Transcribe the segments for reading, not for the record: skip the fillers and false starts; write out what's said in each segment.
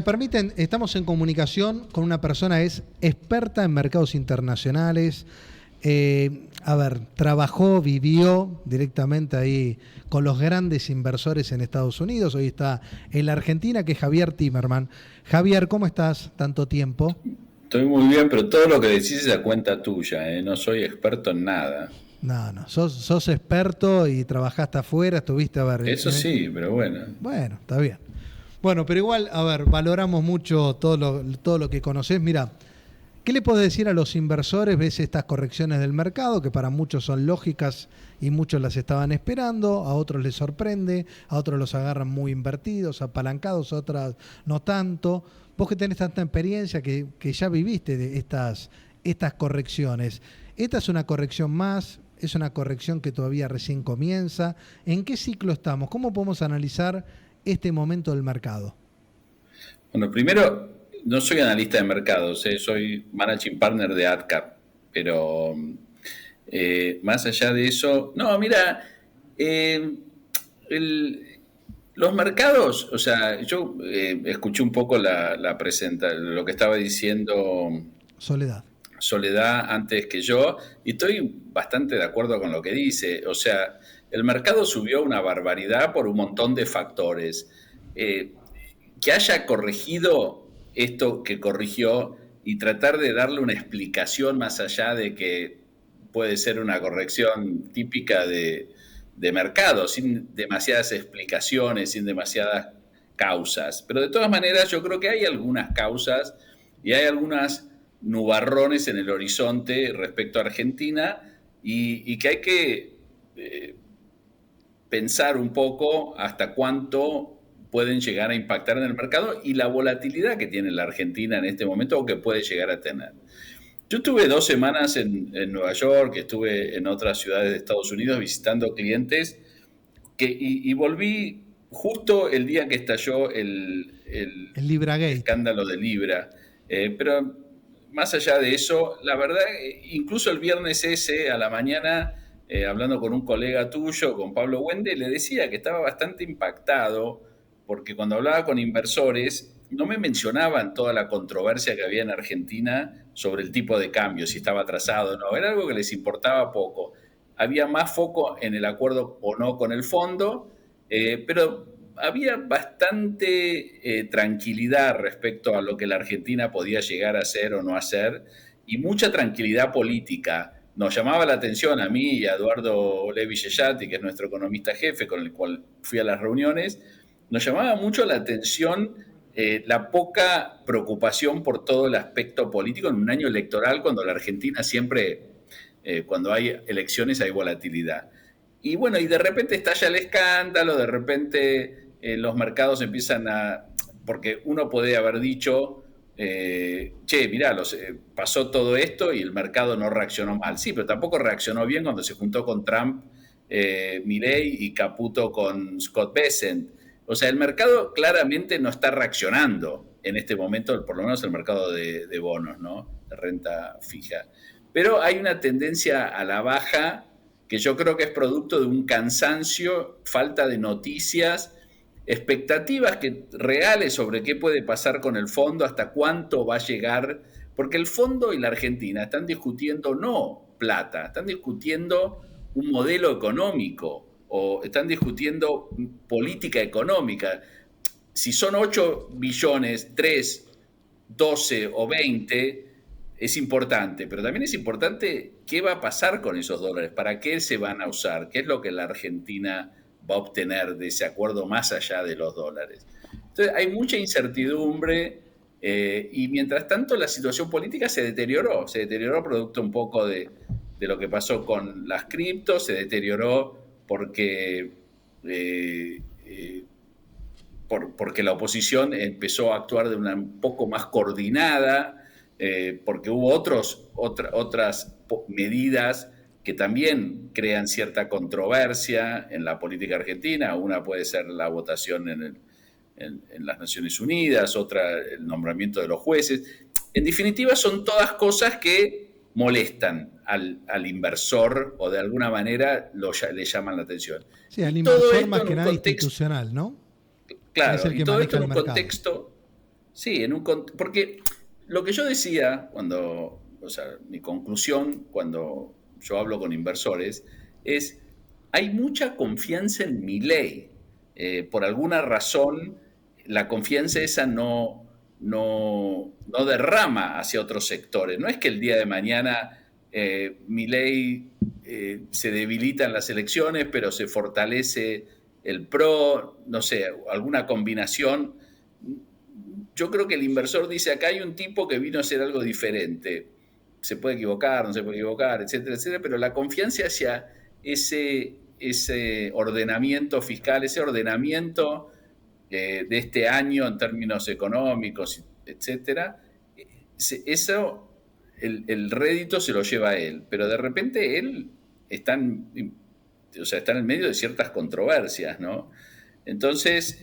me permiten, estamos en comunicación con una persona que es experta en mercados internacionales. Trabajó, vivió directamente ahí con los grandes inversores en Estados Unidos. Hoy está en la Argentina, que es Javier Timerman. Javier, ¿cómo estás? Tanto tiempo. Estoy muy bien, pero todo lo que decís es a cuenta tuya, ¿eh? No soy experto en nada. No, sos experto y trabajaste afuera, estuviste, Eso sí, pero bueno. Bueno, está bien. Bueno, pero igual, valoramos mucho todo lo que conocés. Mira, ¿qué le podés decir a los inversores? ¿Ves estas correcciones del mercado que para muchos son lógicas y muchos las estaban esperando? A otros les sorprende, a otros los agarran muy invertidos, apalancados, a otras no tanto. Vos que tenés tanta experiencia que ya viviste de estas correcciones. ¿Esta es una corrección más? ¿Es una corrección que todavía recién comienza? ¿En qué ciclo estamos? ¿Cómo podemos analizar este momento del mercado? Bueno, primero, no soy analista de mercados, soy managing partner de AdCap, pero más allá de eso, no, mira, eh, el- los mercados, o sea, yo escuché un poco lo que estaba diciendo Soledad. Soledad antes que yo, y estoy bastante de acuerdo con lo que dice. O sea, el mercado subió una barbaridad por un montón de factores. Eh, que haya corregido esto que corrigió y tratar de darle una explicación más allá de que puede ser una corrección típica de mercado, sin demasiadas explicaciones, sin demasiadas causas. Pero de todas maneras yo creo que hay algunas causas y hay algunas nubarrones en el horizonte respecto a Argentina y que hay que pensar un poco hasta cuánto pueden llegar a impactar en el mercado y la volatilidad que tiene la Argentina en este momento o que puede llegar a tener. Yo estuve 2 semanas en Nueva York, estuve en otras ciudades de Estados Unidos visitando clientes y volví justo el día que estalló El Libra el Gate. escándalo de Libra. Pero más allá de eso, la verdad, incluso el viernes ese a la mañana, hablando con un colega tuyo, con Pablo Wende, le decía que estaba bastante impactado porque cuando hablaba con inversores no me mencionaban toda la controversia que había en Argentina sobre el tipo de cambio, si estaba atrasado o no. Era algo que les importaba poco. Había más foco en el acuerdo o no con el fondo, pero había bastante tranquilidad respecto a lo que la Argentina podía llegar a hacer o no hacer y mucha tranquilidad política. Nos llamaba la atención a mí y a Eduardo Levi Yeyati, que es nuestro economista jefe con el cual fui a las reuniones, nos llamaba mucho la atención la poca preocupación por todo el aspecto político en un año electoral cuando la Argentina siempre, cuando hay elecciones hay volatilidad. Y bueno, y de repente estalla el escándalo, de repente los mercados empiezan a... Porque uno puede haber dicho, che, mirá, pasó todo esto y el mercado no reaccionó mal. Sí, pero tampoco reaccionó bien cuando se juntó con Trump, Milei y Caputo con Scott Bessent. O sea, el mercado claramente no está reaccionando en este momento, por lo menos el mercado de bonos, ¿no? De renta fija. Pero hay una tendencia a la baja que yo creo que es producto de un cansancio, falta de noticias, expectativas reales sobre qué puede pasar con el fondo, hasta cuánto va a llegar, porque el fondo y la Argentina están discutiendo no plata, están discutiendo un modelo económico o están discutiendo política económica. Si son 8 billones, 3, 12 o 20, es importante, pero también es importante qué va a pasar con esos dólares, para qué se van a usar, qué es lo que la Argentina va a obtener de ese acuerdo más allá de los dólares. Entonces hay mucha incertidumbre y mientras tanto la situación política se deterioró producto un poco de lo que pasó con las criptos, se deterioró porque porque la oposición empezó a actuar de una un poco más coordinada, porque hubo otras medidas que también crean cierta controversia en la política argentina. Una puede ser la votación en las Naciones Unidas, otra el nombramiento de los jueces. En definitiva, son todas cosas que molestan al inversor o de alguna manera le llaman la atención. Sí, al Y todo inversor esto más en que un nada contexto, institucional, ¿no? Que es claro, el y que todo esto maneja en el un mercado. contexto Sí, porque lo que yo decía o sea, mi conclusión cuando yo hablo con inversores es, hay mucha confianza en Milei. Por alguna razón, la confianza esa no derrama hacia otros sectores. No es que el día de mañana Milei se debilita en las elecciones, pero se fortalece el PRO, no sé, alguna combinación. Yo creo que el inversor dice, acá hay un tipo que vino a hacer algo diferente. Se puede equivocar, no se puede equivocar, etcétera, etcétera, pero la confianza hacia ese ordenamiento fiscal, ese ordenamiento de este año en términos económicos, etcétera, eso, el rédito se lo lleva a él, pero de repente él está o sea, está en el medio de ciertas controversias, ¿no? Entonces,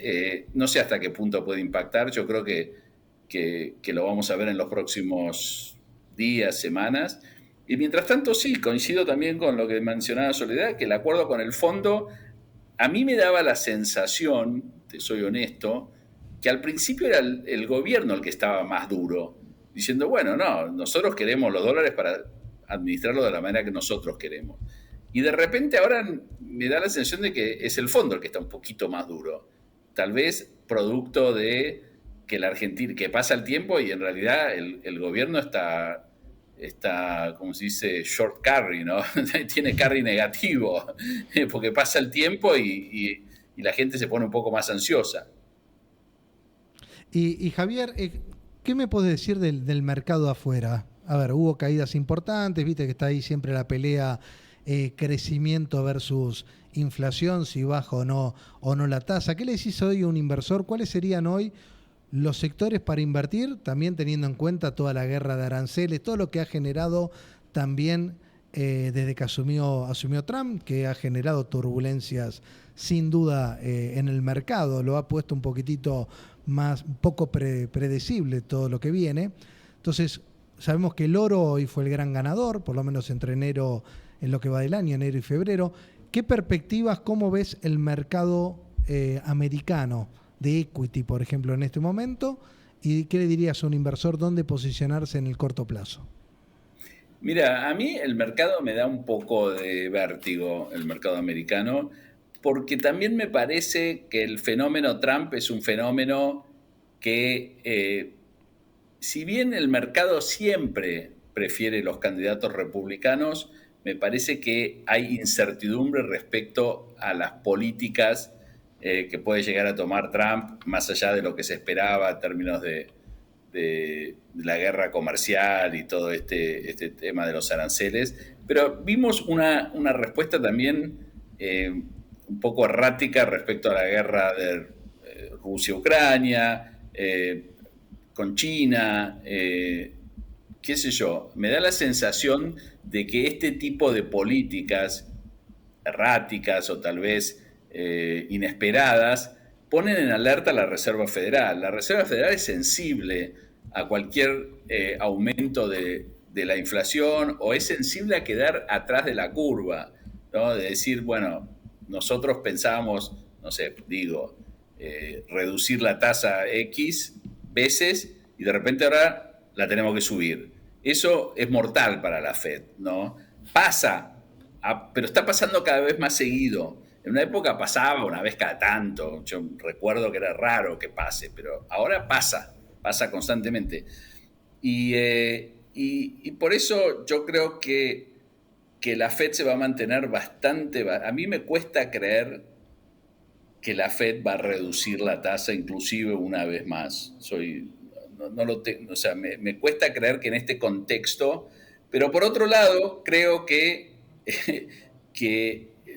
no sé hasta qué punto puede impactar. Yo creo que lo vamos a ver en los próximos días, semanas. Y mientras tanto, sí, coincido también con lo que mencionaba Soledad, que el acuerdo con el fondo, a mí me daba la sensación, te soy honesto, que al principio era el gobierno el que estaba más duro, diciendo, bueno, no, nosotros queremos los dólares para administrarlo de la manera que nosotros queremos. Y de repente ahora me da la sensación de que es el fondo el que está un poquito más duro. Tal vez producto de que la Argentina, que pasa el tiempo y en realidad el gobierno está, como se dice, short carry, ¿no? Tiene carry negativo, porque pasa el tiempo y la gente se pone un poco más ansiosa. Y Javier, ¿qué me podés decir del mercado afuera? A ver, hubo caídas importantes, viste que está ahí siempre la pelea crecimiento versus inflación, si baja o no la tasa. ¿Qué le decís hoy a un inversor? ¿Cuáles serían hoy los sectores para invertir, también teniendo en cuenta toda la guerra de aranceles, todo lo que ha generado también desde que asumió Trump, que ha generado turbulencias sin duda en el mercado, lo ha puesto un poquitito más, poco predecible todo lo que viene. Entonces, sabemos que el oro hoy fue el gran ganador, por lo menos entre enero, en lo que va del año, enero y febrero. ¿Qué perspectivas, cómo ves el mercado americano de equity, por ejemplo, en este momento? ¿Y qué le dirías a un inversor dónde posicionarse en el corto plazo? Mira, a mí el mercado me da un poco de vértigo, el mercado americano, porque también me parece que el fenómeno Trump es un fenómeno que, si bien el mercado siempre prefiere los candidatos republicanos, me parece que hay incertidumbre respecto a las políticas que puede llegar a tomar Trump, más allá de lo que se esperaba en términos de la guerra comercial y todo este tema de los aranceles. Pero vimos una respuesta también un poco errática respecto a la guerra de Rusia-Ucrania, con China, qué sé yo. Me da la sensación de que este tipo de políticas erráticas o tal vez inesperadas ponen en alerta a la Reserva Federal. La Reserva Federal es sensible a cualquier aumento de la inflación o es sensible a quedar atrás de la curva, ¿no? De decir, bueno, nosotros pensábamos, no sé, digo, reducir la tasa X veces y de repente ahora la tenemos que subir. Eso es mortal para la Fed, ¿no? Pasa, pero está pasando cada vez más seguido. En una época pasaba una vez cada tanto, yo recuerdo que era raro que pase, pero ahora pasa constantemente. Y por eso yo creo que la Fed se va a mantener bastante. A mí me cuesta creer que la Fed va a reducir la tasa inclusive una vez más. No lo o sea, me cuesta creer que en este contexto, pero por otro lado, creo que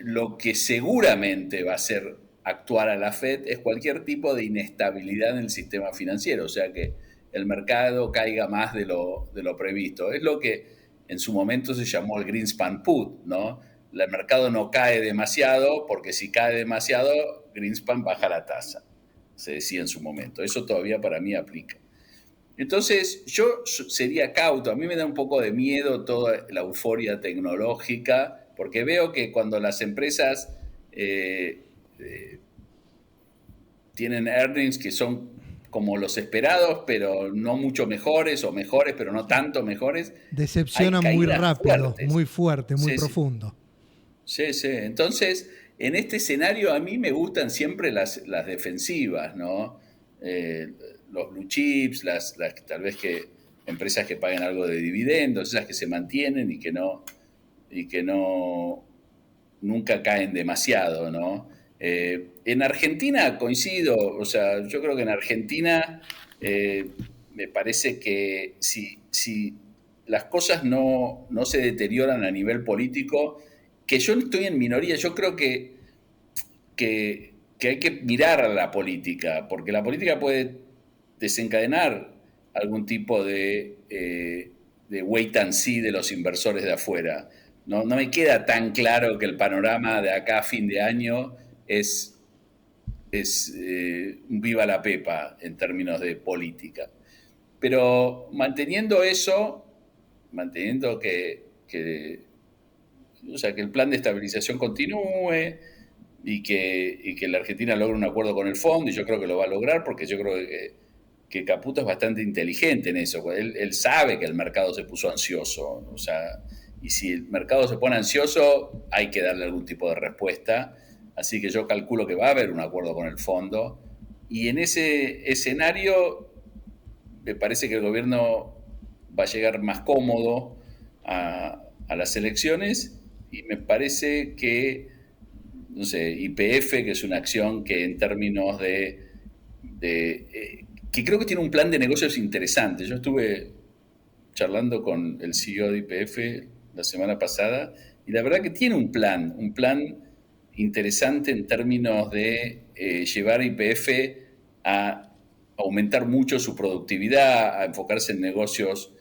lo que seguramente va a hacer actuar a la Fed es cualquier tipo de inestabilidad en el sistema financiero, o sea que el mercado caiga más de lo previsto. Es lo que en su momento se llamó el Greenspan Put, ¿no? El mercado no cae demasiado porque si cae demasiado, Greenspan baja la tasa, se decía en su momento. Eso todavía para mí aplica. Entonces, yo sería cauto. A mí me da un poco de miedo toda la euforia tecnológica, porque veo que cuando las empresas eh, eh, tienen earnings que son como los esperados, pero no mucho mejores, o mejores, pero no tanto mejores. Decepcionan muy rápido, muy fuerte, muy profundo. Sí, sí. Entonces, en este escenario a mí me gustan siempre las defensivas, ¿no? Los blue chips, las tal vez que empresas que paguen algo de dividendos, esas que se mantienen y que no nunca caen demasiado, ¿no? En Argentina coincido, o sea, yo creo que en Argentina me parece que si las cosas no se deterioran a nivel político, que yo estoy en minoría, yo creo que hay que mirar a la política, porque la política puede desencadenar algún tipo de wait and see de los inversores de afuera. No me queda tan claro que el panorama de acá a fin de año es viva la pepa en términos de política. Pero manteniendo eso, manteniendo que el plan de estabilización continúe y que la Argentina logre un acuerdo con el fondo, y yo creo que lo va a lograr, porque yo creo que Caputo es bastante inteligente en eso. Él sabe que el mercado se puso ansioso, o sea, y si el mercado se pone ansioso, hay que darle algún tipo de respuesta. Así que yo calculo que va a haber un acuerdo con el fondo. Y en ese escenario, me parece que el gobierno va a llegar más cómodo a las elecciones, y me parece que, no sé, YPF, que es una acción que en términos que creo que tiene un plan de negocios interesante. Yo estuve charlando con el CEO de YPF la semana pasada, y la verdad que tiene un plan interesante en términos de llevar a YPF a aumentar mucho su productividad, a enfocarse en negocios.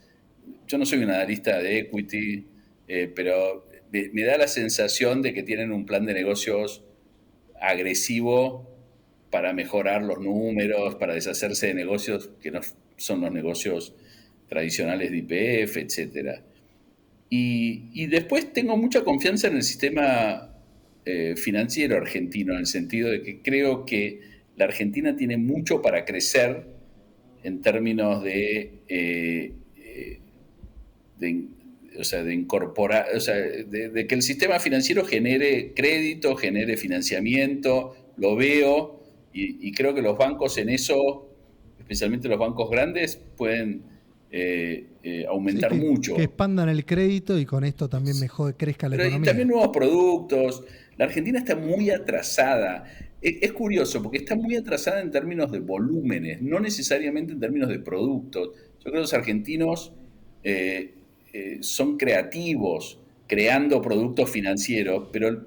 Yo no soy un analista de equity, pero me da la sensación de que tienen un plan de negocios agresivo para mejorar los números, para deshacerse de negocios que no son los negocios tradicionales de YPF, etc. Y después tengo mucha confianza en el sistema financiero argentino, en el sentido de que creo que la Argentina tiene mucho para crecer en términos de incorporar, de que el sistema financiero genere crédito, genere financiamiento. Lo veo, y creo que los bancos en eso, especialmente los bancos grandes, pueden aumentar mucho. Que expandan el crédito y con esto también crezca la economía. Y también nuevos productos. La Argentina está muy atrasada. Es curioso, porque está muy atrasada en términos de volúmenes, no necesariamente en términos de productos. Yo creo que los argentinos son creativos creando productos financieros, pero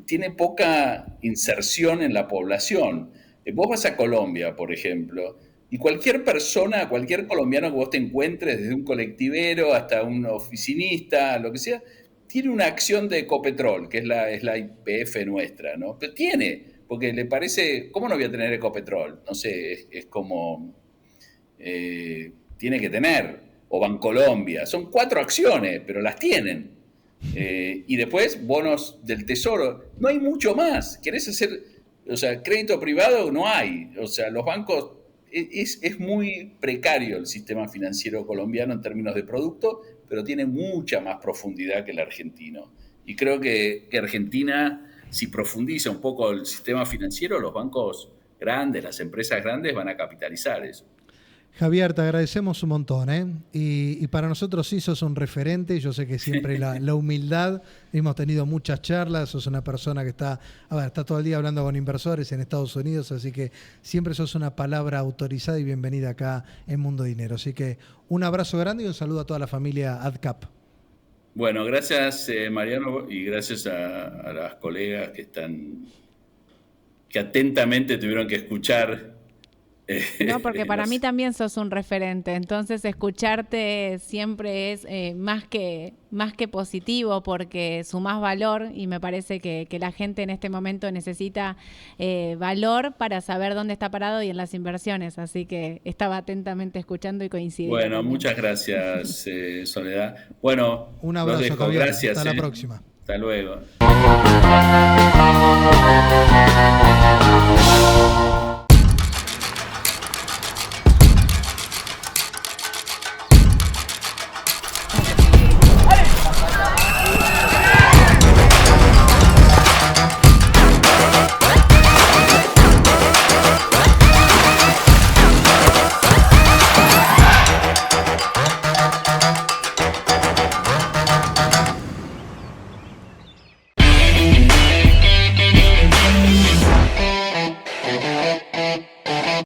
tiene poca inserción en la población. Vos vas a Colombia, por ejemplo, y cualquier persona, cualquier colombiano que vos te encuentres, desde un colectivero hasta un oficinista, lo que sea, tiene una acción de Ecopetrol, que es la YPF nuestra, ¿no? Pero tiene, porque le parece, ¿cómo no voy a tener Ecopetrol? No sé, es como, tiene que tener, o Bancolombia. Son 4 acciones, pero las tienen. Y después, bonos del Tesoro. No hay mucho más. ¿Querés hacer, crédito privado? No hay. Los bancos, es muy precario el sistema financiero colombiano en términos de producto, pero tiene mucha más profundidad que el argentino. Y creo que Argentina, si profundiza un poco el sistema financiero, los bancos grandes, las empresas grandes van a capitalizar eso. Javier, te agradecemos un montón, ¿eh? Y para nosotros sí sos un referente. Yo sé que siempre la humildad, hemos tenido muchas charlas, sos una persona que está todo el día hablando con inversores en Estados Unidos, así que siempre sos una palabra autorizada y bienvenida acá en Mundo Dinero. Así que un abrazo grande y un saludo a toda la familia AdCap. Bueno, gracias Mariano, y gracias a las colegas que atentamente tuvieron que escuchar. No, porque para mí también sos un referente, entonces escucharte siempre es más que positivo, porque sumás valor, y me parece que la gente en este momento necesita valor para saber dónde está parado y en las inversiones, así que estaba atentamente escuchando y coincidiendo. Bueno, también. Muchas gracias Soledad. Bueno, un abrazo, Javier. Gracias. Hasta la próxima. Hasta luego.